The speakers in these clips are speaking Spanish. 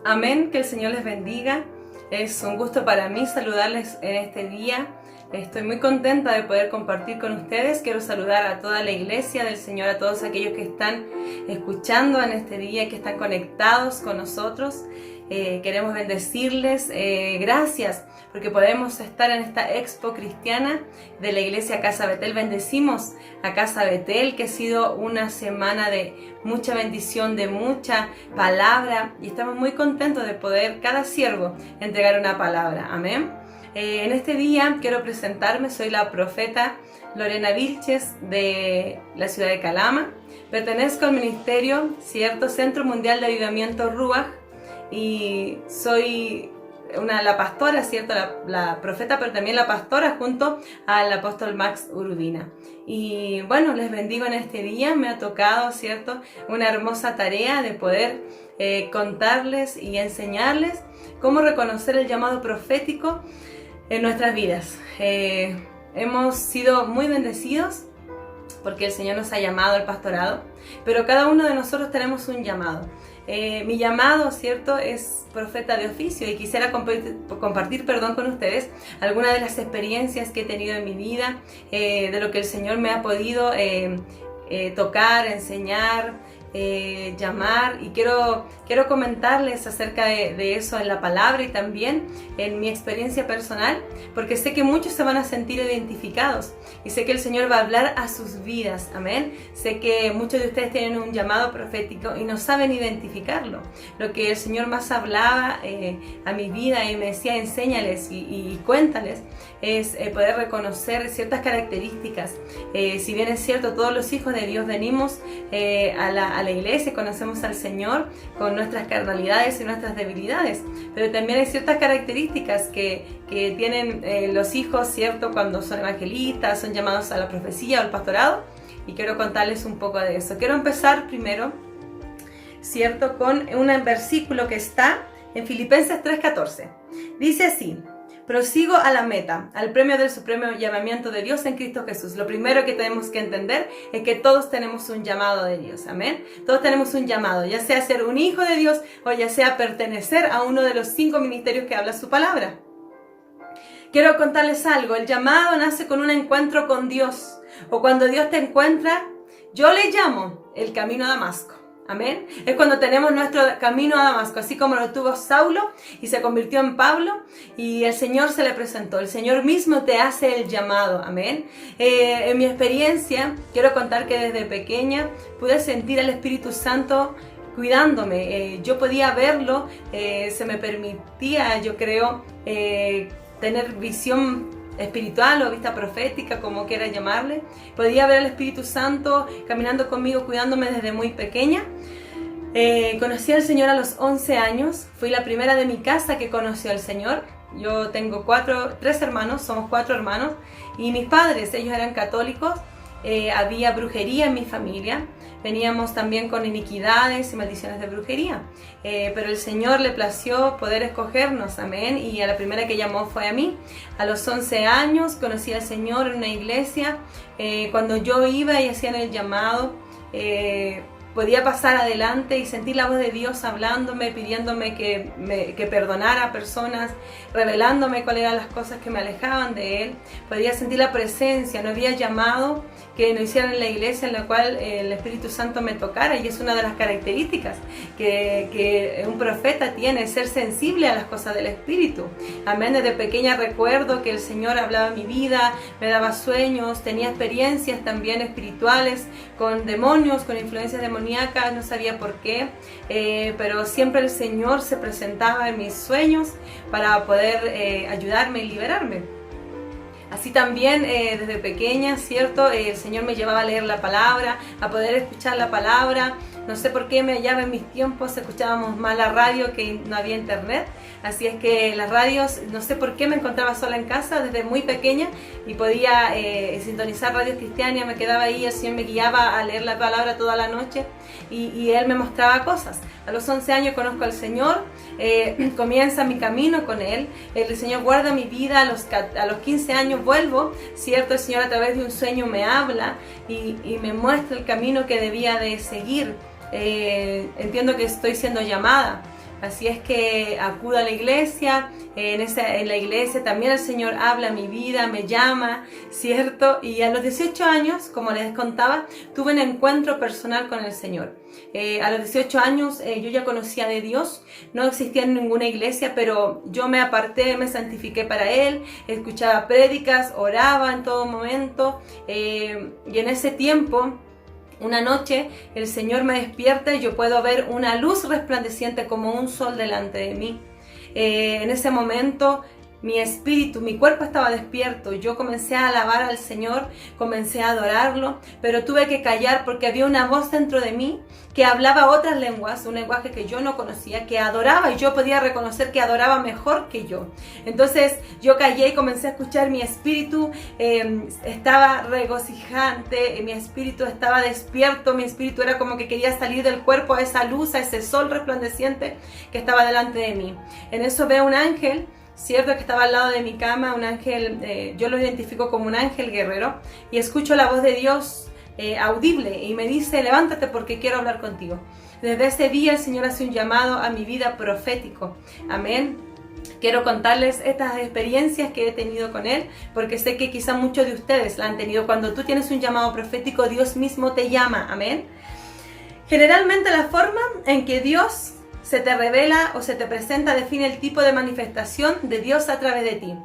Amén, que el Señor les bendiga. Es un gusto para mí saludarles en este día. Estoy muy contenta de poder compartir con ustedes. Quiero saludar a toda la iglesia del Señor, a todos aquellos que están escuchando en este día, que están conectados con nosotros. Queremos bendecirles. Gracias porque podemos estar en esta expo cristiana de la iglesia Casa Betel. Bendecimos a Casa Betel, que ha sido una semana de mucha bendición, de mucha palabra, y estamos muy contentos de poder cada siervo entregar una palabra. Amén. En este día quiero presentarme. Soy la profeta Lorena Vilches de la ciudad de Calama. Pertenezco al ministerio, Centro Mundial de Avivamiento Ruach, y soy la pastora, la profeta, pero también la pastora junto al apóstol Max Urbina. Y bueno, les bendigo en este día. Me ha tocado, una hermosa tarea de poder contarles y enseñarles cómo reconocer el llamado profético en nuestras vidas. Hemos sido muy bendecidos porque el Señor nos ha llamado al pastorado, pero cada uno de nosotros tenemos un llamado. Mi llamado, es profeta de oficio, y quisiera compartir con ustedes algunas de las experiencias que he tenido en mi vida, de lo que el Señor me ha podido tocar, enseñar, llamar, y quiero comentarles acerca de eso en la palabra y también en mi experiencia personal, porque sé que muchos se van a sentir identificados y sé que el Señor va a hablar a sus vidas. Amén. Sé que muchos de ustedes tienen un llamado profético y no saben identificarlo. Lo que el Señor más hablaba a mi vida y me decía: enséñales y cuéntales, es poder reconocer ciertas características. Si bien es cierto, todos los hijos de Dios venimos a la iglesia, conocemos al Señor con nuestras carnalidades y nuestras debilidades, pero también hay ciertas características que tienen los hijos, cuando son evangelistas, son llamados a la profecía o al pastorado, y quiero contarles un poco de eso. Quiero empezar primero, con un versículo que está en Filipenses 3:14. Dice así: prosigo a la meta, al premio del supremo llamamiento de Dios en Cristo Jesús. Lo primero que tenemos que entender es que todos tenemos un llamado de Dios. Amén. Todos tenemos un llamado, ya sea ser un hijo de Dios o ya sea pertenecer a uno de los 5 ministerios que habla su palabra. Quiero contarles algo. El llamado nace con un encuentro con Dios, o cuando Dios te encuentra. Yo le llamo el camino a Damasco. Amén. Es cuando tenemos nuestro camino a Damasco, así como lo tuvo Saulo y se convirtió en Pablo, y el Señor se le presentó. El Señor mismo te hace el llamado. Amén. En mi experiencia, quiero contar que desde pequeña pude sentir al Espíritu Santo cuidándome. Yo podía verlo, se me permitía, yo creo, tener visión espiritual o vista profética, como quiera llamarle. Podía ver al Espíritu Santo caminando conmigo, cuidándome desde muy pequeña. Conocí al Señor a los 11 años. Fui la primera de mi casa que conoció al Señor. Yo tengo 3 hermanos, somos 4 hermanos, y mis padres, ellos eran católicos. Había brujería en mi familia. Veníamos también con iniquidades y maldiciones de brujería, pero el Señor le plació poder escogernos. Amén. Y a la primera que llamó fue a mí. A los 11 años conocí al Señor en una iglesia. Cuando yo iba y hacían el llamado, podía pasar adelante y sentir la voz de Dios hablándome, pidiéndome que perdonara a personas, revelándome cuáles eran las cosas que me alejaban de Él. Podía sentir la presencia. No había llamado que no hicieran en la iglesia en la cual el Espíritu Santo me tocara, y es una de las características que un profeta tiene, ser sensible a las cosas del Espíritu. Amén. Desde pequeña recuerdo que el Señor hablaba en mi vida, me daba sueños, tenía experiencias también espirituales con demonios, con influencias demoníacas. No sabía por qué, pero siempre el Señor se presentaba en mis sueños para poder ayudarme y liberarme. Así también desde pequeña, el Señor me llevaba a leer la palabra, a poder escuchar la palabra. No sé por qué me hallaba en mis tiempos, escuchábamos más la radio, que no había internet. Así es que las radios, no sé por qué me encontraba sola en casa desde muy pequeña y podía sintonizar radios cristianas. Me quedaba ahí, el Señor me guiaba a leer la palabra toda la noche y Él me mostraba cosas. A los 11 años conozco al Señor, comienza mi camino con Él. El Señor guarda mi vida. A los 15 años vuelvo, el Señor a través de un sueño me habla y me muestra el camino que debía de seguir. Entiendo que estoy siendo llamada Así es que acudo a la iglesia, en la iglesia también el Señor habla a mi vida, me llama, ¿cierto? Y a los 18 años, como les contaba, tuve un encuentro personal con el Señor. A los 18 años yo ya conocía de Dios, no existía en ninguna iglesia, pero yo me aparté, me santifiqué para Él, escuchaba prédicas, oraba en todo momento, y en ese tiempo, una noche, el Señor me despierta y yo puedo ver una luz resplandeciente como un sol delante de mí. En ese momento, mi espíritu, mi cuerpo estaba despierto. Yo comencé a alabar al Señor, comencé a adorarlo, pero tuve que callar porque había una voz dentro de mí que hablaba otras lenguas, un lenguaje que yo no conocía, que adoraba, y yo podía reconocer que adoraba mejor que yo. Entonces yo callé y comencé a escuchar. Mi espíritu estaba regocijante, mi espíritu estaba despierto, mi espíritu era como que quería salir del cuerpo a esa luz, a ese sol resplandeciente que estaba delante de mí. En eso veo un ángel, cierto, que estaba al lado de mi cama, un ángel, yo lo identifico como un ángel guerrero, y escucho la voz de Dios audible y me dice: levántate porque quiero hablar contigo. Desde ese día el Señor hace un llamado a mi vida profético. Amén. Quiero contarles estas experiencias que he tenido con Él, porque sé que quizá muchos de ustedes la han tenido. Cuando tú tienes un llamado profético, Dios mismo te llama. Amén. Generalmente la forma en que Dios se te revela o se te presenta define el tipo de manifestación de Dios a través de ti.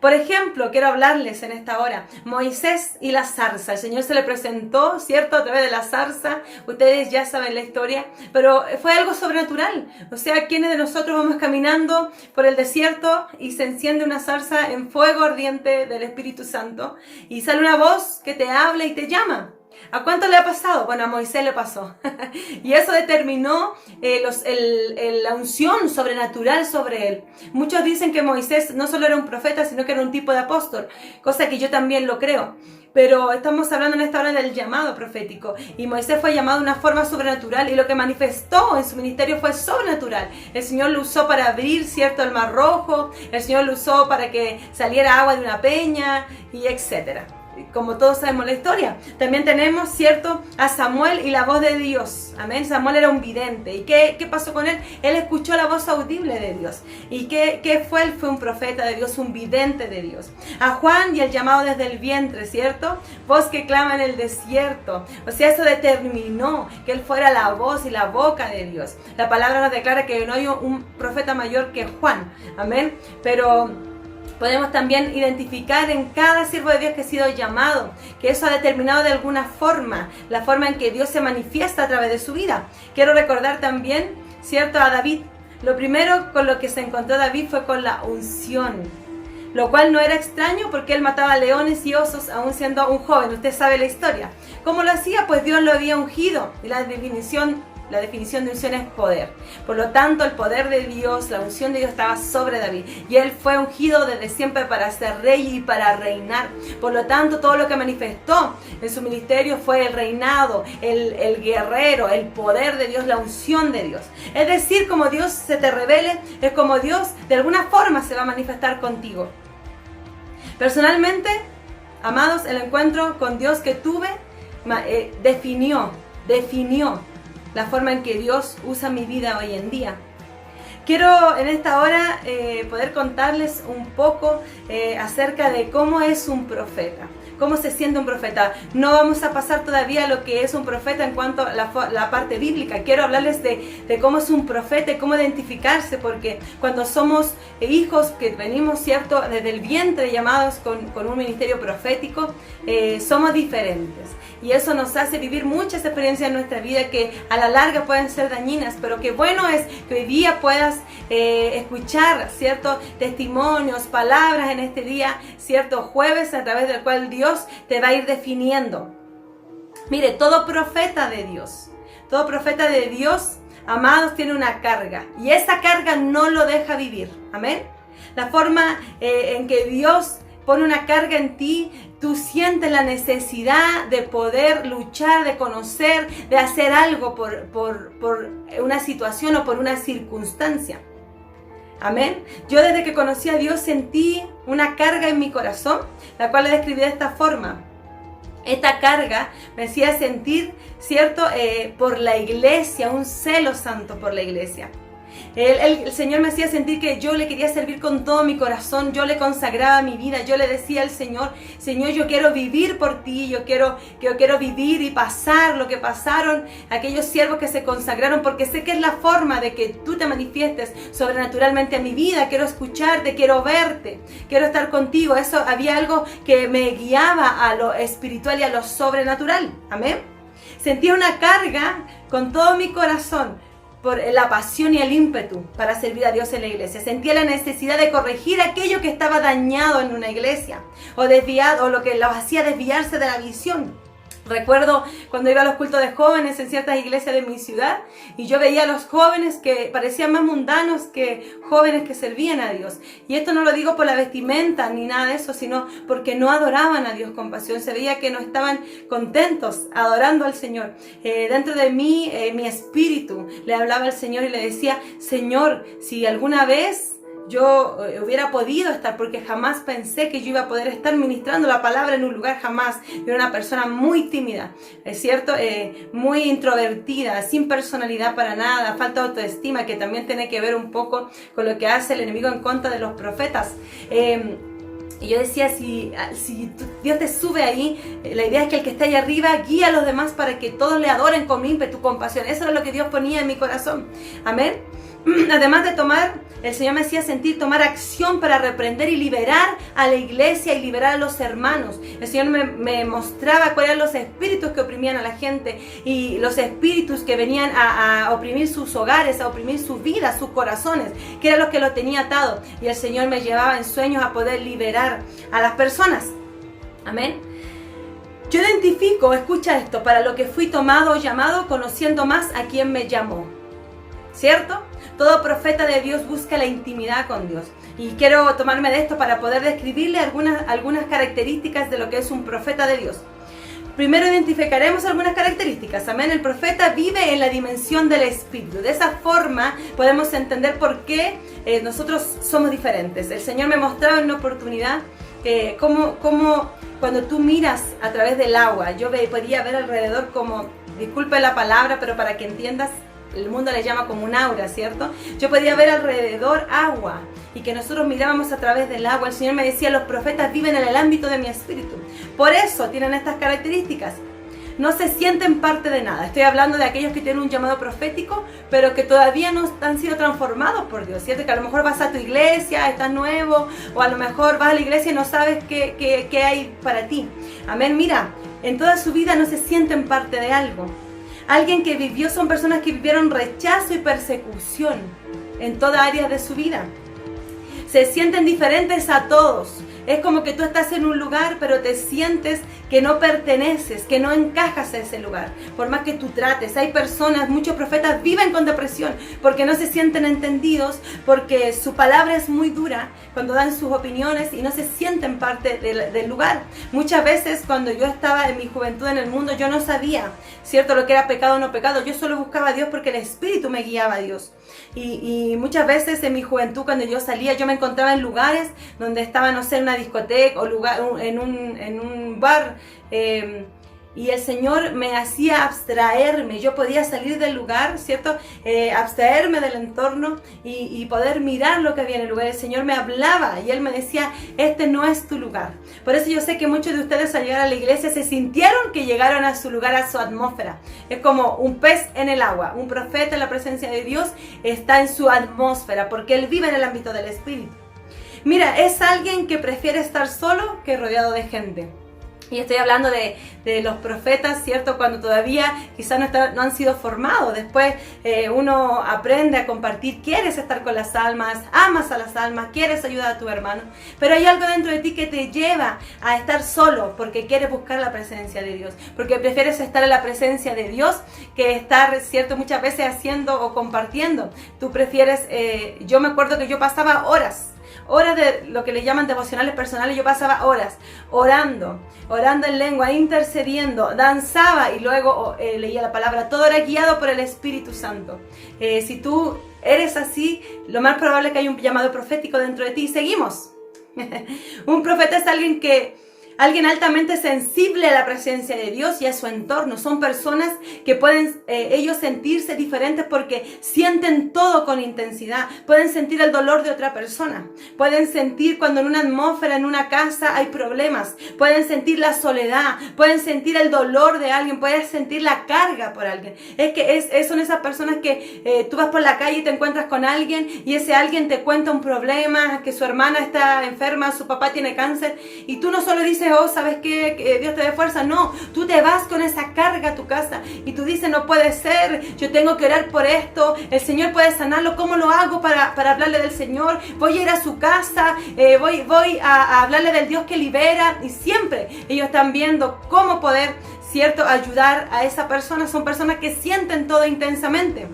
Por ejemplo, quiero hablarles en esta hora, Moisés y la zarza. El Señor se le presentó, ¿cierto?, a través de la zarza. Ustedes ya saben la historia, pero fue algo sobrenatural. O sea, ¿quiénes de nosotros vamos caminando por el desierto y se enciende una zarza en fuego ardiente del Espíritu Santo y sale una voz que te habla y te llama? ¿A cuánto le ha pasado? Bueno, a Moisés le pasó. Y eso determinó la unción sobrenatural sobre él. Muchos dicen que Moisés no solo era un profeta, sino que era un tipo de apóstol, cosa que yo también lo creo. Pero estamos hablando en esta hora del llamado profético. Y Moisés fue llamado de una forma sobrenatural, y lo que manifestó en su ministerio fue sobrenatural. El Señor lo usó para abrir, ¿cierto?, el Mar Rojo. El Señor lo usó para que saliera agua de una peña, y etcétera. Como todos sabemos la historia. También tenemos, ¿cierto?, a Samuel y la voz de Dios. Amén. Samuel era un vidente. ¿Y qué pasó con él? Él escuchó la voz audible de Dios. ¿Y qué fue? Él fue un profeta de Dios, un vidente de Dios. A Juan y el llamado desde el vientre, ¿cierto? Voz que clama en el desierto. O sea, eso determinó que él fuera la voz y la boca de Dios. La palabra nos declara que no hay un profeta mayor que Juan. Amén. Pero podemos también identificar en cada siervo de Dios que ha sido llamado, que eso ha determinado de alguna forma la forma en que Dios se manifiesta a través de su vida. Quiero recordar también, ¿cierto?, a David. Lo primero con lo que se encontró David fue con la unción, lo cual no era extraño porque él mataba leones y osos aún siendo un joven. Usted sabe la historia. ¿Cómo lo hacía? Pues Dios lo había ungido, y la definición de unción es poder. Por lo tanto, el poder de Dios, la unción de Dios estaba sobre David. Y él fue ungido desde siempre para ser rey y para reinar. Por lo tanto, todo lo que manifestó en su ministerio fue el reinado, el guerrero, el poder de Dios, la unción de Dios. Es decir, como Dios se te revele, es como Dios de alguna forma se va a manifestar contigo. Personalmente, amados, el encuentro con Dios que tuve definió la forma en que Dios usa mi vida hoy en día. Quiero en esta hora poder contarles un poco acerca de cómo es un profeta, cómo se siente un profeta. No vamos a pasar todavía a lo que es un profeta en cuanto a la parte bíblica. Quiero hablarles de cómo es un profeta y cómo identificarse, porque cuando somos hijos que venimos, ¿cierto?, desde el vientre, llamados con un ministerio profético, somos diferentes. Y eso nos hace vivir muchas experiencias en nuestra vida que a la larga pueden ser dañinas, pero qué bueno es que hoy día puedas escuchar, ¿cierto?, testimonios, palabras en este día, ¿cierto?, jueves, a través del cual Dios te va a ir definiendo. Mire, todo profeta de Dios, amados, tiene una carga, y esa carga no lo deja vivir. Amén. La forma en que Dios pone una carga en ti, tú sientes la necesidad de poder luchar, de conocer, de hacer algo por una situación o por una circunstancia. Amén. Yo desde que conocí a Dios sentí una carga en mi corazón, la cual la describí de esta forma. Esta carga me hacía sentir, ¿cierto?, por la iglesia, un celo santo por la iglesia. El Señor me hacía sentir que yo le quería servir con todo mi corazón, yo le consagraba mi vida, yo le decía al Señor, Señor, yo quiero vivir por ti, yo quiero vivir y pasar lo que pasaron aquellos siervos que se consagraron, porque sé que es la forma de que tú te manifiestes sobrenaturalmente en mi vida. Quiero escucharte, quiero verte, quiero estar contigo. Eso, había algo que me guiaba a lo espiritual y a lo sobrenatural. Amén. Sentía una carga con todo mi corazón por la pasión y el ímpetu para servir a Dios en la iglesia. Sentía la necesidad de corregir aquello que estaba dañado en una iglesia o desviado, o lo que los hacía desviarse de la visión. Recuerdo cuando iba a los cultos de jóvenes en ciertas iglesias de mi ciudad y yo veía a los jóvenes que parecían más mundanos que jóvenes que servían a Dios. Y esto no lo digo por la vestimenta ni nada de eso, sino porque no adoraban a Dios con pasión. Se veía que no estaban contentos adorando al Señor. Dentro de mí, mi espíritu le hablaba al Señor y le decía, Señor, si alguna vez yo hubiera podido estar, porque jamás pensé que yo iba a poder estar ministrando la palabra en un lugar, jamás. Yo era una persona muy tímida, es cierto, muy introvertida, sin personalidad para nada, falta de autoestima, que también tiene que ver un poco con lo que hace el enemigo en contra de los profetas. Y yo decía, si Dios te sube ahí, la idea es que el que está ahí arriba guía a los demás para que todos le adoren con ímpetu, con pasión. Eso era lo que Dios ponía en mi corazón. Amén. Además de el Señor me hacía sentir tomar acción para reprender y liberar a la iglesia y liberar a los hermanos. El Señor me mostraba cuáles eran los espíritus que oprimían a la gente y los espíritus que venían a oprimir sus hogares, a oprimir sus vidas, sus corazones, que era lo que lo tenía atado. Y el Señor me llevaba en sueños a poder liberar a las personas. Amén. Yo identifico, escucha esto, para lo que fui tomado o llamado, conociendo más a quien me llamó. ¿Cierto? Todo profeta de Dios busca la intimidad con Dios. Y quiero tomarme de esto para poder describirle algunas características de lo que es un profeta de Dios. Primero identificaremos algunas características. Amén. El profeta vive en la dimensión del Espíritu. De esa forma podemos entender por qué nosotros somos diferentes. El Señor me mostraba en una oportunidad cómo cuando tú miras a través del agua, yo podía ver alrededor como, disculpe la palabra, pero para que entiendas, el mundo le llama como un aura, ¿cierto? Yo podía ver alrededor agua y que nosotros mirábamos a través del agua. El Señor me decía, los profetas viven en el ámbito de mi espíritu. Por eso tienen estas características. No se sienten parte de nada. Estoy hablando de aquellos que tienen un llamado profético, pero que todavía no han sido transformados por Dios, ¿cierto? Que a lo mejor vas a tu iglesia, estás nuevo, o a lo mejor vas a la iglesia y no sabes qué hay para ti. Amén. Mira, en toda su vida no se sienten parte de algo. Alguien que vivió, son personas que vivieron rechazo y persecución en toda área de su vida. Se sienten diferentes a todos. Es como que tú estás en un lugar, pero te sientes que no perteneces, que no encajas a ese lugar. Por más que tú trates, hay personas, muchos profetas viven con depresión porque no se sienten entendidos, porque su palabra es muy dura cuando dan sus opiniones y no se sienten parte del lugar. Muchas veces cuando yo estaba en mi juventud en el mundo, yo no sabía, ¿cierto?, lo que era pecado o no pecado. Yo solo buscaba a Dios porque el Espíritu me guiaba a Dios. Y muchas veces en mi juventud, cuando yo salía, yo me encontraba en lugares donde estaba, no sé, en una discoteca o en un bar, y el Señor me hacía abstraerme. Yo podía salir del lugar, ¿cierto? Abstraerme del entorno y poder mirar lo que había en el lugar. El Señor me hablaba y Él me decía, este no es tu lugar. Por eso yo sé que muchos de ustedes al llegar a la iglesia se sintieron que llegaron a su lugar, a su atmósfera. Es como un pez en el agua. Un profeta en la presencia de Dios está en su atmósfera porque Él vive en el ámbito del Espíritu. Mira, es alguien que prefiere estar solo que rodeado de gente. Y estoy hablando de los profetas, ¿cierto? Cuando todavía quizás no han sido formados. Después uno aprende a compartir, quieres estar con las almas, amas a las almas, quieres ayudar a tu hermano. Pero hay algo dentro de ti que te lleva a estar solo porque quieres buscar la presencia de Dios. Porque prefieres estar en la presencia de Dios que estar, ¿cierto?, muchas veces haciendo o compartiendo. Tú prefieres, yo me acuerdo que yo pasaba horas de lo que le llaman devocionales personales. Yo pasaba horas orando en lengua, intercediendo, danzaba y luego leía la palabra. Todo era guiado por el Espíritu Santo. Si tú eres así, lo más probable es que haya un llamado profético dentro de ti. Seguimos. Un profeta es alguien que Alguien altamente sensible a la presencia de Dios y a su entorno. Son personas que pueden ellos sentirse diferentes porque sienten todo con intensidad. Pueden sentir el dolor de otra persona. Pueden sentir cuando en una atmósfera, en una casa hay problemas. Pueden sentir la soledad. Pueden sentir el dolor de alguien. Pueden sentir la carga por alguien. Son esas personas que tú vas por la calle y te encuentras con alguien y ese alguien te cuenta un problema, que su hermana está enferma, su papá tiene cáncer y tú no solo dices, oh, ¿sabes qué? Que Dios te dé fuerza. No, tú te vas con esa carga a tu casa y tú dices, no puede ser, yo tengo que orar por esto, el Señor puede sanarlo, ¿cómo lo hago para hablarle del Señor? Voy a ir a su casa, voy a hablarle del Dios que libera, y siempre ellos están viendo cómo poder, ¿cierto?, ayudar a esa persona. Son personas que sienten todo intensamente.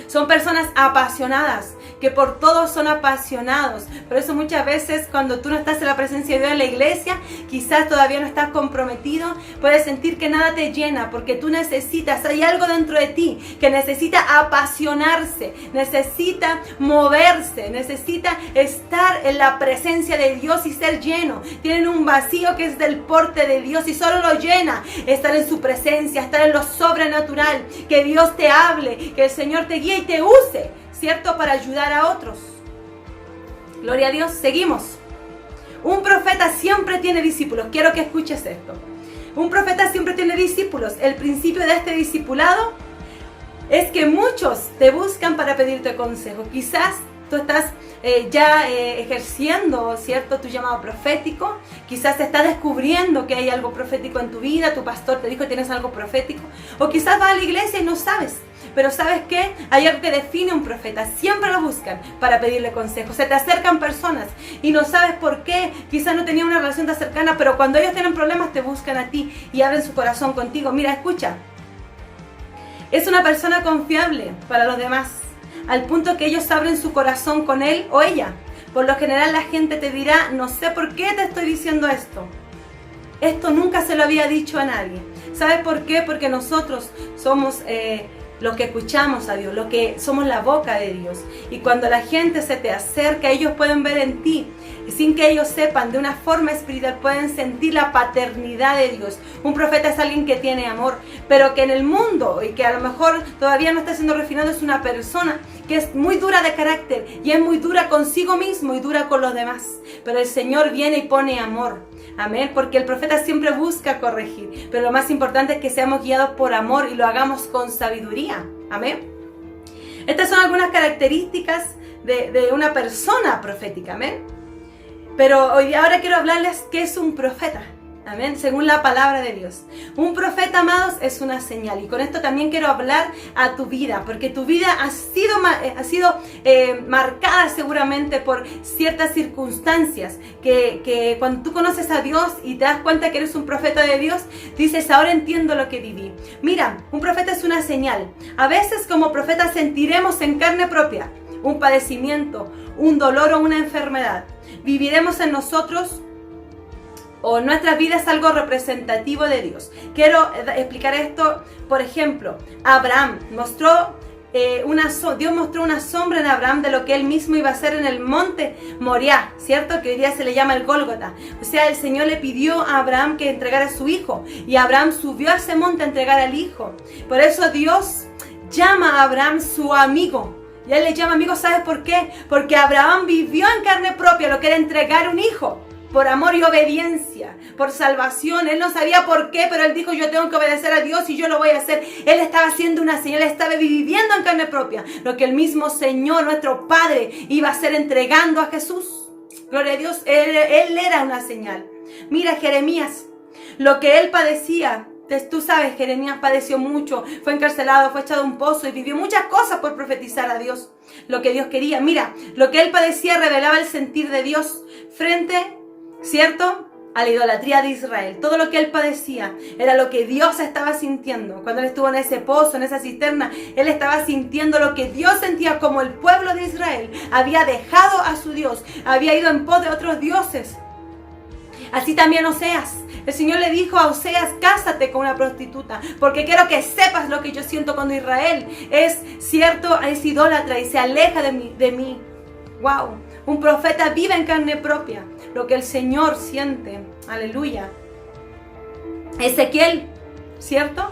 Son personas apasionadas, que por todo son apasionados. Por eso muchas veces cuando tú no estás en la presencia de Dios en la iglesia, quizás todavía no estás comprometido, puedes sentir que nada te llena, porque tú necesitas, hay algo dentro de ti que necesita apasionarse, necesita moverse, necesita estar en la presencia de Dios y ser lleno. Tienen un vacío que es del porte de Dios y solo lo llena estar en su presencia, estar en lo sobrenatural, que Dios te hable, que el Señor te guíe y te use, ¿cierto?, para ayudar a otros. Gloria a Dios. Seguimos. Un profeta siempre tiene discípulos. Quiero que escuches esto. Un profeta siempre tiene discípulos. El principio de este discipulado es que muchos te buscan para pedirte consejo. Quizás tú estás ejerciendo, ¿cierto?, tu llamado profético. Quizás te estás descubriendo que hay algo profético en tu vida. Tu pastor te dijo que tienes algo profético. O quizás vas a la iglesia y no sabes. Pero ¿sabes qué? Hay algo que define un profeta. Siempre lo buscan para pedirle consejos. Se te acercan personas y no sabes por qué. Quizás no tenían una relación tan cercana, pero cuando ellos tienen problemas te buscan a ti y abren su corazón contigo. Mira, escucha. Es una persona confiable para los demás, al punto que ellos abren su corazón con él o ella. Por lo general la gente te dirá, no sé por qué te estoy diciendo esto. Esto nunca se lo había dicho a nadie. ¿Sabes por qué? Porque nosotros somos los que escuchamos a Dios, los que somos la boca de Dios. Y cuando la gente se te acerca, ellos pueden ver en ti, y sin que ellos sepan, de una forma espiritual, pueden sentir la paternidad de Dios. Un profeta es alguien que tiene amor, pero que en el mundo, y que a lo mejor todavía no está siendo refinado, es una persona que es muy dura de carácter, y es muy dura consigo mismo y dura con los demás. Pero el Señor viene y pone amor. Amén, porque el profeta siempre busca corregir, pero lo más importante es que seamos guiados por amor y lo hagamos con sabiduría. Amén. Estas son algunas características de una persona profética. Amén. Pero ahora quiero hablarles qué es un profeta. Amén, según la palabra de Dios. Un profeta, amados, es una señal. Y con esto también quiero hablar a tu vida, porque tu vida ha sido marcada seguramente por ciertas circunstancias que cuando tú conoces a Dios y te das cuenta que eres un profeta de Dios, dices, ahora entiendo lo que viví. Mira, un profeta es una señal. A veces como profetas sentiremos en carne propia un padecimiento, un dolor o una enfermedad. Viviremos en nosotros o nuestra vida es algo representativo de Dios. Quiero explicar esto. Por ejemplo, Abraham Dios mostró una sombra en Abraham de lo que él mismo iba a hacer en el monte Moriah, ¿cierto? Que hoy día se le llama el Gólgota. O sea, el Señor le pidió a Abraham que entregara a su hijo, y Abraham subió a ese monte a entregar al hijo. Por eso Dios llama a Abraham su amigo. Y él le llama amigo, ¿sabes por qué? Porque Abraham vivió en carne propia lo que era entregar un hijo. Por amor y obediencia, por salvación. Él no sabía por qué, pero él dijo, yo tengo que obedecer a Dios y yo lo voy a hacer. Él estaba haciendo una señal, él estaba viviendo en carne propia lo que el mismo Señor, nuestro Padre, iba a hacer entregando a Jesús. Gloria a Dios, él era una señal. Mira, Jeremías, lo que él padecía. Tú sabes, Jeremías padeció mucho, fue encarcelado, fue echado a un pozo y vivió muchas cosas por profetizar a Dios, lo que Dios quería. Mira, lo que él padecía revelaba el sentir de Dios frente, ¿cierto?, a la idolatría de Israel. Todo lo que él padecía era lo que Dios estaba sintiendo. Cuando él estuvo en ese pozo, en esa cisterna, él estaba sintiendo lo que Dios sentía, como el pueblo de Israel había dejado a su Dios, había ido en pos de otros dioses. Así también Oseas. El Señor le dijo a Oseas, cásate con una prostituta, porque quiero que sepas lo que yo siento cuando Israel es cierto, es idólatra y se aleja de mí. Wow. Un profeta vive en carne propia lo que el Señor siente. Aleluya. Ezequiel, ¿cierto?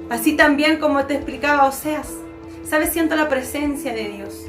Así también como te explicaba Oseas. ¿Sabes? Siento la presencia de Dios.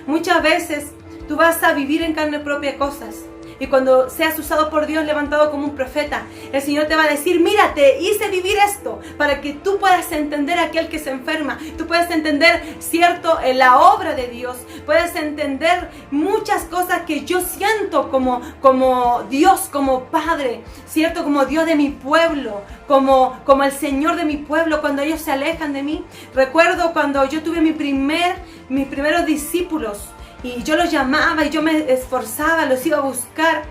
Muchas veces tú vas a vivir en carne propia cosas. Y cuando seas usado por Dios, levantado como un profeta, el Señor te va a decir, mira, te hice vivir esto para que tú puedas entender a aquel que se enferma. Tú puedes entender, cierto, la obra de Dios. Puedes entender muchas cosas que yo siento como Dios, como Padre, cierto, como Dios de mi pueblo, como el Señor de mi pueblo cuando ellos se alejan de mí. Recuerdo cuando yo tuve mis primeros discípulos. Y yo los llamaba y yo me esforzaba, los iba a buscar.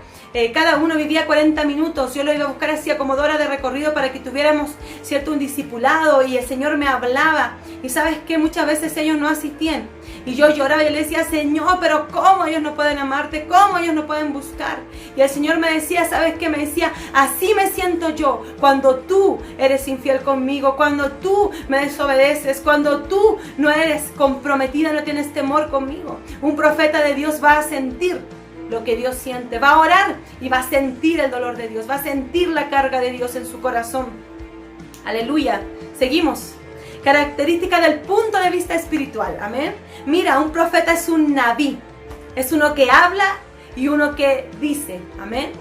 Cada uno vivía 40 minutos. Yo los iba a buscar, hacía como 2 horas de recorrido para que tuviéramos, cierto, un discipulado. Y el Señor me hablaba. Y sabes que muchas veces ellos no asistían. Y yo lloraba y le decía, Señor, pero ¿cómo ellos no pueden amarte? ¿Cómo ellos no pueden buscar? Y el Señor me decía, ¿sabes qué? Me decía, así me siento yo cuando tú eres infiel conmigo, cuando tú me desobedeces, cuando tú no eres comprometida, no tienes temor conmigo. Un profeta de Dios va a sentir lo que Dios siente, va a orar y va a sentir el dolor de Dios, va a sentir la carga de Dios en su corazón. Aleluya. Seguimos. Característica del punto de vista espiritual. Amén. Mira, un profeta es un nabí. Es uno que habla y uno que dice. Amén.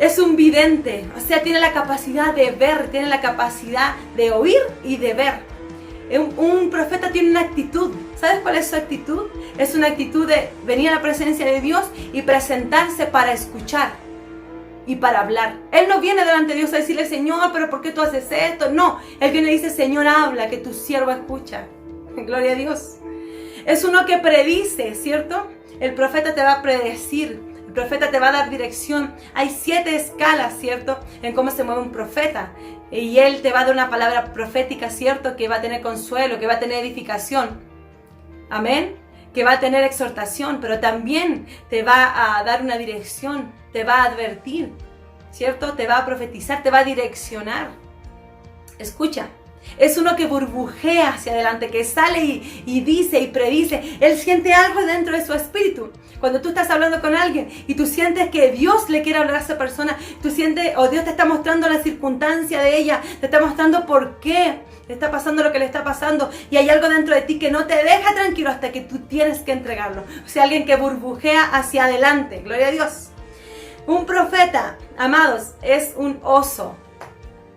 Es un vidente. O sea, tiene la capacidad de ver, tiene la capacidad de oír y de ver. Un profeta tiene una actitud. ¿Sabes cuál es su actitud? Es una actitud de venir a la presencia de Dios y presentarse para escuchar y para hablar. Él no viene delante de Dios a decirle, Señor, pero ¿por qué tú haces esto? No, Él viene y dice, Señor, habla, que tu siervo escucha. Gloria a Dios. Es uno que predice, ¿cierto? El profeta te va a predecir. El profeta te va a dar dirección. Hay 7 escalas, ¿cierto? En cómo se mueve un profeta. Y Él te va a dar una palabra profética, ¿cierto? Que va a tener consuelo, que va a tener edificación. Amén. Que va a tener exhortación, pero también te va a dar una dirección, te va a advertir, ¿cierto? Te va a profetizar, te va a direccionar. Escucha, es uno que burbujea hacia adelante, que sale y dice y predice. Él siente algo dentro de su espíritu. Cuando tú estás hablando con alguien y tú sientes que Dios le quiere hablar a esa persona, tú sientes, o Dios te está mostrando la circunstancia de ella, te está mostrando por qué le está pasando lo que le está pasando, y hay algo dentro de ti que no te deja tranquilo hasta que tú tienes que entregarlo. O sea, alguien que burbujea hacia adelante. Gloria a Dios. Un profeta, amados, es un oso.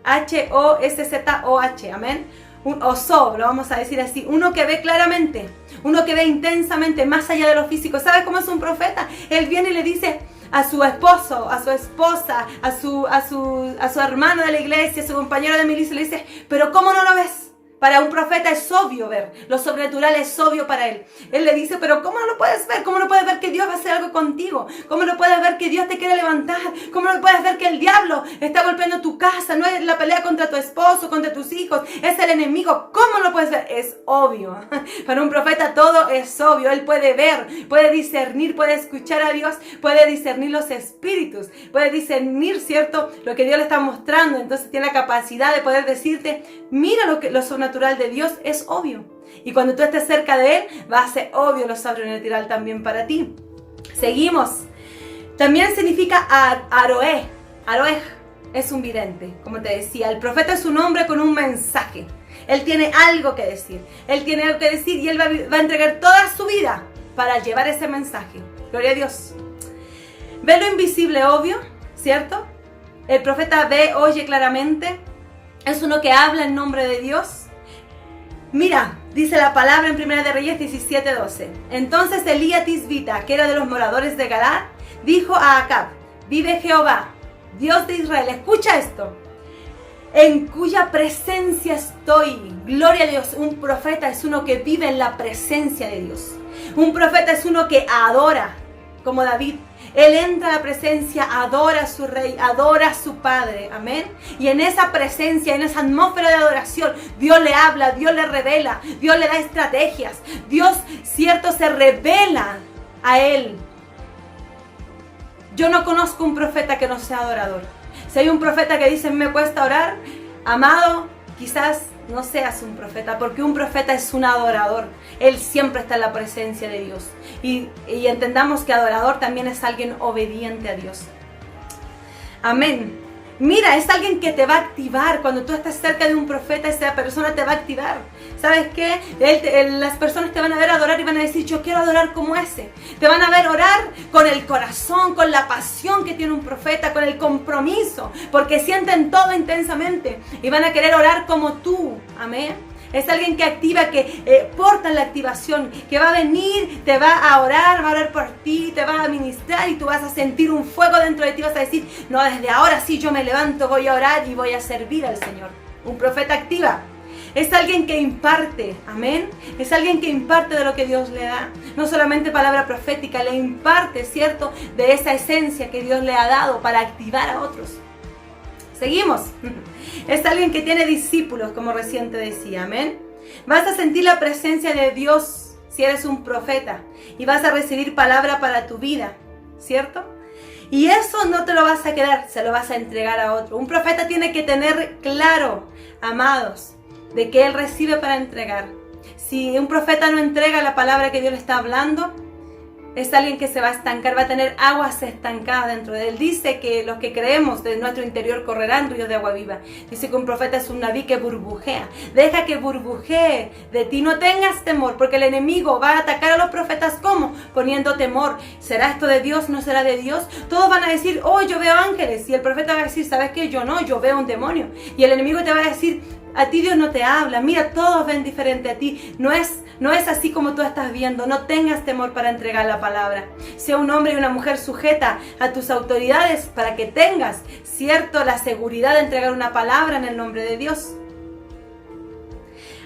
H-O-S-Z-O-H, amén. Un oso, lo vamos a decir así. Uno que ve claramente, uno que ve intensamente, más allá de lo físico. ¿Sabes cómo es un profeta? Él viene y le dice a su esposo, a su esposa, a su hermano de la iglesia, a su compañero de milicia, le dice, pero ¿cómo no lo ves? Para un profeta es obvio ver, lo sobrenatural es obvio para él. Él le dice, pero ¿cómo no lo puedes ver? ¿Cómo no puedes ver que Dios va a hacer algo contigo? ¿Cómo no puedes ver que Dios te quiere levantar? ¿Cómo no puedes ver que el diablo está golpeando tu casa? No es la pelea contra tu esposo, contra tus hijos, es el enemigo. ¿Cómo no lo puedes ver? Es obvio. Para un profeta todo es obvio. Él puede ver, puede discernir, puede escuchar a Dios, puede discernir los espíritus, puede discernir, ¿cierto? Lo que Dios le está mostrando. Entonces tiene la capacidad de poder decirte, mira lo sobrenatural de Dios es obvio. Y cuando tú estés cerca de Él, va a ser obvio lo sobrenatural también para ti. Seguimos. También significa aroé. Aroé es un vidente, como te decía. El profeta es un hombre con un mensaje. Él tiene algo que decir. Él tiene algo que decir y él va a entregar toda su vida para llevar ese mensaje. Gloria a Dios. Ve lo invisible, obvio, ¿cierto? El profeta ve, oye claramente. Es uno que habla en nombre de Dios. Mira, dice la palabra en 1 de Reyes 17:12. Entonces Elías Tisbita, que era de los moradores de Galaad, dijo a Acab, vive Jehová, Dios de Israel, escucha esto, en cuya presencia estoy. Gloria a Dios. Un profeta es uno que vive en la presencia de Dios. Un profeta es uno que adora, como David. Él entra a la presencia, adora a su rey, adora a su padre, amén. Y en esa presencia, en esa atmósfera de adoración, Dios le habla, Dios le revela, Dios le da estrategias. Dios, cierto, se revela a él. Yo no conozco un profeta que no sea adorador. Si hay un profeta que dice, me cuesta orar, amado, quizás no seas un profeta, porque un profeta es un adorador. Él siempre está en la presencia de Dios. Y entendamos que adorador también es alguien obediente a Dios. Amén. Mira, es alguien que te va a activar. Cuando tú estás cerca de un profeta, esa persona te va a activar. ¿Sabes qué? Las personas te van a ver adorar y van a decir, yo quiero adorar como ese. Te van a ver orar con el corazón, con la pasión que tiene un profeta, con el compromiso, porque sienten todo intensamente y van a querer orar como tú. Amén. Es alguien que activa, que porta la activación, que va a venir, te va a orar por ti, te va a ministrar y tú vas a sentir un fuego dentro de ti, vas a decir, no, desde ahora sí yo me levanto, voy a orar y voy a servir al Señor. Un profeta activa. Es alguien que imparte, amén. Es alguien que imparte de lo que Dios le da. No solamente palabra profética, le imparte, ¿cierto? De esa esencia que Dios le ha dado para activar a otros. Seguimos. Es alguien que tiene discípulos, como recién te decía, amén. Vas a sentir la presencia de Dios si eres un profeta y vas a recibir palabra para tu vida, ¿cierto? Y eso no te lo vas a quedar, se lo vas a entregar a otro. Un profeta tiene que tener claro, amados, de que él recibe para entregar. Si un profeta no entrega la palabra que Dios le está hablando, es alguien que se va a estancar, va a tener aguas estancadas dentro de él. Dice que los que creemos de nuestro interior correrán ríos de agua viva. Dice que un profeta es un naví que burbujea. Deja que burbujee de ti. No tengas temor, porque el enemigo va a atacar a los profetas. ¿Cómo? Poniendo temor. ¿Será esto de Dios? ¿No será de Dios? Todos van a decir, oh, yo veo ángeles. Y el profeta va a decir, ¿sabes qué? Yo no, yo veo un demonio. Y el enemigo te va a decir, a ti Dios no te habla. Mira, todos ven diferente a ti. No es así como tú estás viendo. No tengas temor para entregar la palabra. Sea un hombre y una mujer sujeta a tus autoridades para que tengas, cierto, la seguridad de entregar una palabra en el nombre de Dios.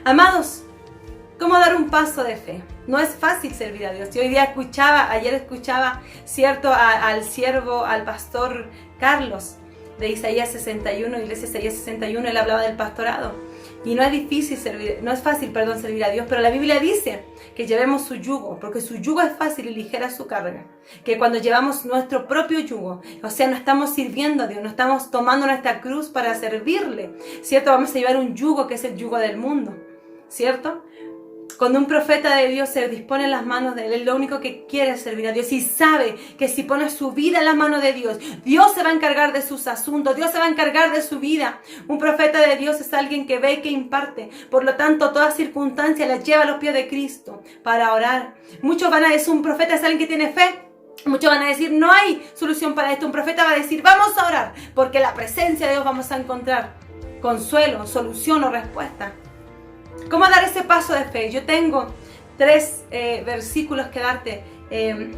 Amados, ¿cómo dar un paso de fe? No es fácil servir a Dios. Yo ayer escuchaba, cierto, al siervo, al pastor Carlos de Isaías 61, Iglesia Isaías 61, él hablaba del pastorado. Y no es fácil servir a Dios, pero la Biblia dice que llevemos su yugo, porque su yugo es fácil y ligera su carga. Que cuando llevamos nuestro propio yugo, o sea, no estamos sirviendo a Dios, no estamos tomando nuestra cruz para servirle, ¿cierto? Vamos a llevar un yugo que es el yugo del mundo, ¿cierto? Cuando un profeta de Dios se dispone en las manos de él lo único que quiere es servir a Dios y sabe que si pone su vida en las manos de Dios, Dios se va a encargar de sus asuntos, Dios se va a encargar de su vida. Un profeta de Dios es alguien que ve y que imparte. Por lo tanto, toda circunstancia la lleva a los pies de Cristo para orar. Muchos van a decir, un profeta es alguien que tiene fe. Muchos van a decir, no hay solución para esto. Un profeta va a decir, vamos a orar, porque en la presencia de Dios vamos a encontrar consuelo, solución o respuesta. ¿Cómo dar ese paso de fe? Yo tengo 3 versículos que darte.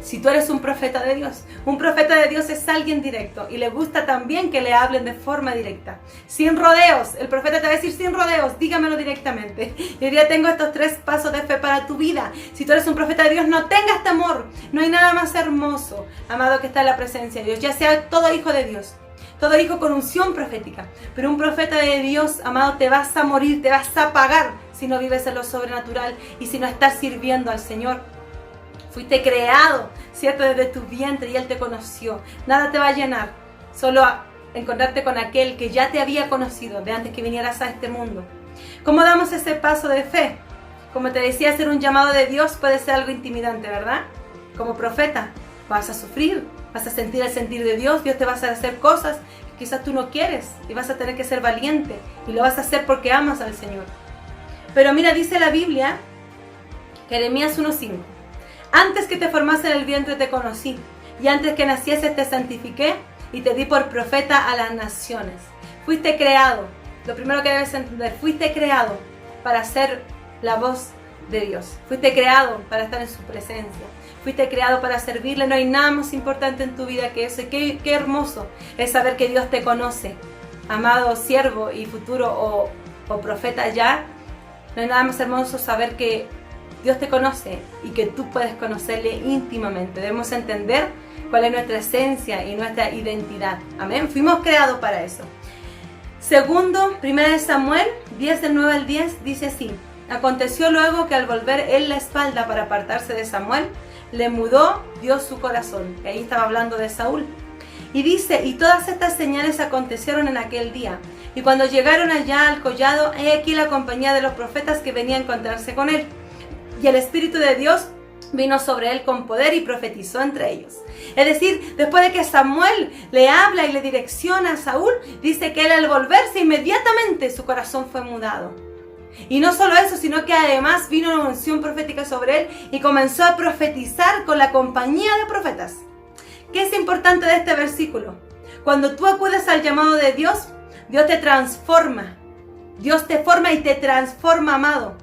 Si tú eres un profeta de Dios. Un profeta de Dios es alguien directo y le gusta también que le hablen de forma directa. Sin rodeos. El profeta te va a decir sin rodeos, dígamelo directamente. Y hoy día tengo estos 3 pasos de fe para tu vida. Si tú eres un profeta de Dios, no tengas temor. No hay nada más hermoso, amado, que está en la presencia de Dios. Ya sea todo hijo de Dios. Todo hijo con unción profética. Pero un profeta de Dios, amado, te vas a morir, te vas a apagar si no vives en lo sobrenatural y si no estás sirviendo al Señor. Fuiste creado, ¿cierto? Desde tu vientre y Él te conoció. Nada te va a llenar, solo a encontrarte con aquel que ya te había conocido de antes que vinieras a este mundo. ¿Cómo damos ese paso de fe? Como te decía, hacer un llamado de Dios puede ser algo intimidante, ¿verdad? Como profeta vas a sufrir, vas a sentir el sentir de Dios, Dios te va a hacer cosas que quizás tú no quieres y vas a tener que ser valiente y lo vas a hacer porque amas al Señor. Pero mira, dice la Biblia, Jeremías 1:5, antes que te formase en el vientre te conocí y antes que nacieses te santifiqué y te di por profeta a las naciones. Fuiste creado, lo primero que debes entender, fuiste creado para ser la voz de Dios. Fuiste creado para estar en su presencia. Fuiste creado para servirle. No hay nada más importante en tu vida que eso. Qué hermoso es saber que Dios te conoce. Amado siervo y futuro o profeta ya. No hay nada más hermoso saber que Dios te conoce y que tú puedes conocerle íntimamente. Debemos entender cuál es nuestra esencia y nuestra identidad. Amén. Fuimos creados para eso. Segundo, 1 Samuel 10 del 9 al 10 dice así. Aconteció luego que al volver él la espalda para apartarse de Samuel, le mudó Dios su corazón. Que ahí estaba hablando de Saúl. Y dice, y todas estas señales acontecieron en aquel día. Y cuando llegaron allá al collado, he aquí la compañía de los profetas que venía a encontrarse con él. Y el Espíritu de Dios vino sobre él con poder y profetizó entre ellos. Es decir, después de que Samuel le habla y le direcciona a Saúl, dice que él al volverse inmediatamente su corazón fue mudado. Y no solo eso, sino que además vino una unción profética sobre él y comenzó a profetizar con la compañía de profetas. ¿Qué es importante de este versículo? Cuando tú acudes al llamado de Dios, Dios te transforma. Dios te forma y te transforma, amado.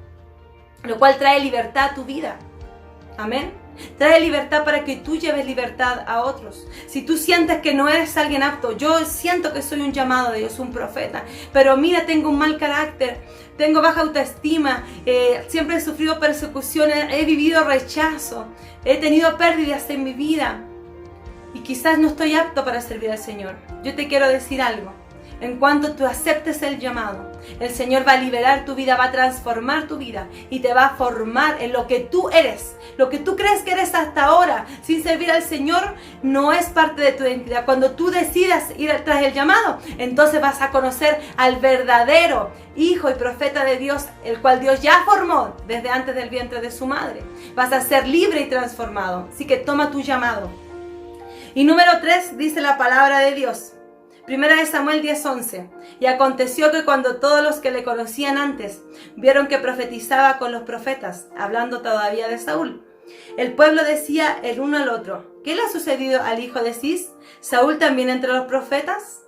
Lo cual trae libertad a tu vida. Amén. Trae libertad para que tú lleves libertad a otros. Si tú sientes que no eres alguien apto, yo siento que soy un llamado de Dios, un profeta, pero mira, tengo un mal carácter, tengo baja autoestima, siempre he sufrido persecuciones, he vivido rechazo, he tenido pérdidas en mi vida y quizás no estoy apto para servir al Señor. Yo te quiero decir algo. En cuanto tú aceptes el llamado, el Señor va a liberar tu vida, va a transformar tu vida y te va a formar en lo que tú eres. Lo que tú crees que eres hasta ahora, sin servir al Señor, no es parte de tu identidad. Cuando tú decidas ir tras el llamado, entonces vas a conocer al verdadero Hijo y profeta de Dios, el cual Dios ya formó desde antes del vientre de su madre. Vas a ser libre y transformado. Así que toma tu llamado. Y número 3 dice la palabra de Dios. Primera de Samuel 10:11. Y aconteció que cuando todos los que le conocían antes vieron que profetizaba con los profetas, hablando todavía de Saúl, el pueblo decía el uno al otro: ¿qué le ha sucedido al hijo de Cis? ¿Saúl también entre los profetas?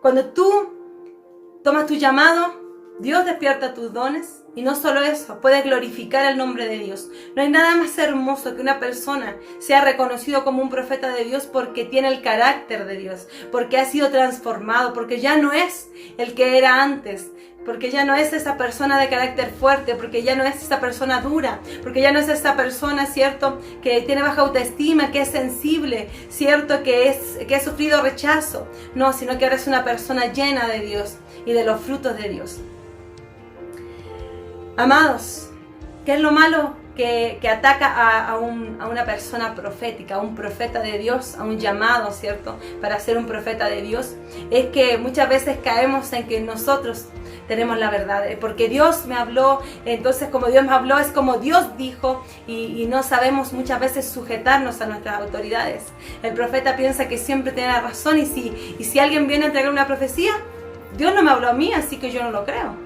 Cuando tú tomas tu llamado, Dios despierta tus dones. Y no solo eso, puedes glorificar el nombre de Dios. No hay nada más hermoso que una persona sea reconocido como un profeta de Dios porque tiene el carácter de Dios, porque ha sido transformado, porque ya no es el que era antes, porque ya no es esa persona de carácter fuerte, porque ya no es esa persona dura, porque ya no es esa persona, ¿cierto?, que tiene baja autoestima, que es sensible, ¿cierto?, que ha sufrido rechazo. No, sino que ahora es una persona llena de Dios y de los frutos de Dios. Amados, ¿qué es lo malo que ataca a una persona profética, a un profeta de Dios, a un llamado, ¿cierto?, para ser un profeta de Dios? Es que muchas veces caemos en que nosotros tenemos la verdad, porque Dios me habló, entonces como Dios me habló es como Dios dijo, y no sabemos muchas veces sujetarnos a nuestras autoridades. El profeta piensa que siempre tiene la razón, y si alguien viene a entregar una profecía, Dios no me habló a mí, así que yo no lo creo.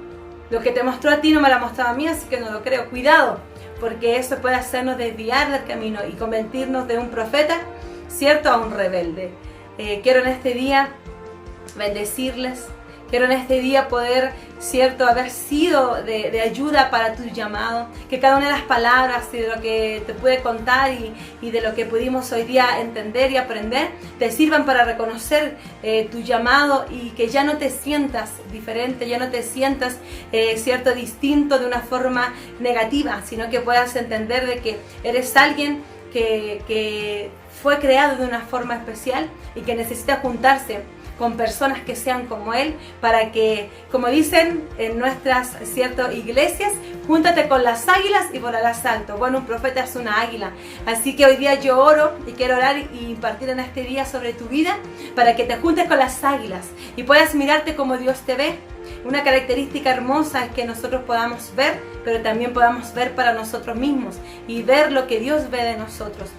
Lo que te mostró a ti no me lo ha mostrado a mí, así que no lo creo. Cuidado, porque eso puede hacernos desviar del camino y convertirnos de un profeta, ¿cierto?, a un rebelde. Quiero en este día bendecirles. Quiero en este día poder, ¿cierto?, haber sido de ayuda para tu llamado. Que cada una de las palabras y de lo que te pude contar y de lo que pudimos hoy día entender y aprender, te sirvan para reconocer tu llamado y que ya no te sientas diferente, ya no te sientas, ¿cierto?, distinto de una forma negativa, sino que puedas entender de que eres alguien que fue creado de una forma especial y que necesita juntarse con personas que sean como él, para que, como dicen en nuestras, ¿cierto?, iglesias, júntate con las águilas y volarás alto. Bueno, un profeta es una águila, así que hoy día yo oro y quiero orar y impartir en este día sobre tu vida, para que te juntes con las águilas y puedas mirarte como Dios te ve. Una característica hermosa es que nosotros podamos ver, pero también podamos ver para nosotros mismos y ver lo que Dios ve de nosotros.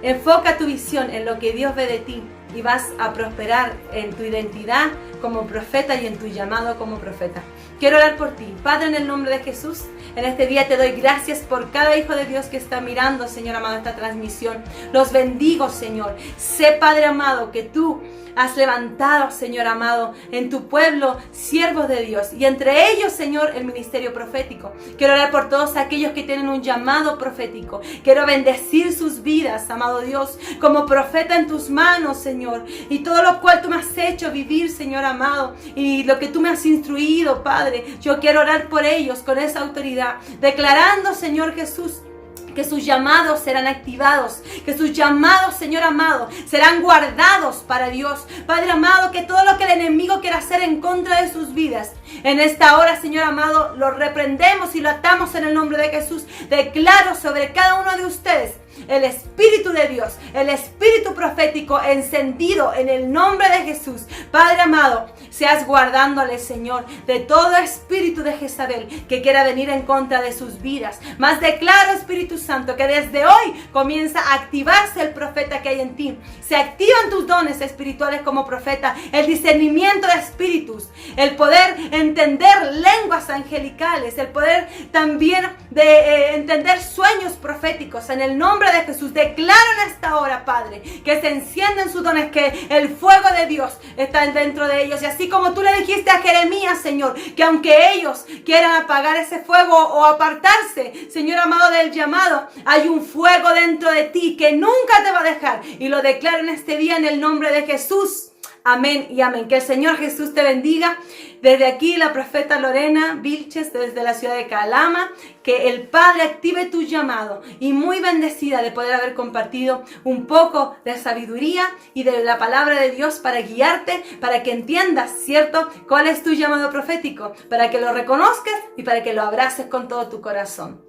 Enfoca tu visión en lo que Dios ve de ti y vas a prosperar en tu identidad como profeta y en tu llamado como profeta. Quiero orar por ti. Padre, en el nombre de Jesús, en este día te doy gracias por cada hijo de Dios que está mirando, Señor amado, esta transmisión. Los bendigo, Señor. Sé, Padre amado, que tú has levantado, Señor amado, en tu pueblo siervos de Dios, y entre ellos, Señor, el ministerio profético. Quiero orar por todos aquellos que tienen un llamado profético. Quiero bendecir sus vidas, amado Dios, como profeta en tus manos, Señor, y todo lo cual tú me has hecho vivir, Señor amado, y lo que tú me has instruido, Padre. Yo quiero orar por ellos con esa autoridad, declarando, Señor Jesús, que sus llamados serán activados, que sus llamados, Señor amado, serán guardados para Dios. Padre amado, que todo lo que el enemigo quiera hacer en contra de sus vidas, en esta hora, Señor amado, lo reprendemos y lo atamos en el nombre de Jesús. Declaro sobre cada uno de ustedes el Espíritu de Dios, el Espíritu profético encendido en el nombre de Jesús. Padre amado, seas guardándole, Señor, de todo espíritu de Jezabel que quiera venir en contra de sus vidas. Mas declaro, Espíritu Santo, que desde hoy comienza a activarse el profeta que hay en ti. Se activan tus dones espirituales como profeta, el discernimiento de espíritus, el poder entender lenguas angelicales, el poder también de entender sueños proféticos. En el nombre de Jesús declaro en esta hora, Padre, que se encienden sus dones, que el fuego de Dios está dentro de ellos. Y así como tú le dijiste a Jeremías, Señor, que aunque ellos quieran apagar ese fuego o apartarse, Señor amado, del llamado, hay un fuego dentro de ti que nunca te va a dejar. Y lo declaro en este día en el nombre de Jesús. Amén y amén. Que el Señor Jesús te bendiga. Desde aquí la profeta Lorena Vilches, desde la ciudad de Calama, que el Padre active tu llamado, y muy bendecida de poder haber compartido un poco de sabiduría y de la palabra de Dios para guiarte, para que entiendas, ¿cierto?, cuál es tu llamado profético, para que lo reconozcas y para que lo abraces con todo tu corazón.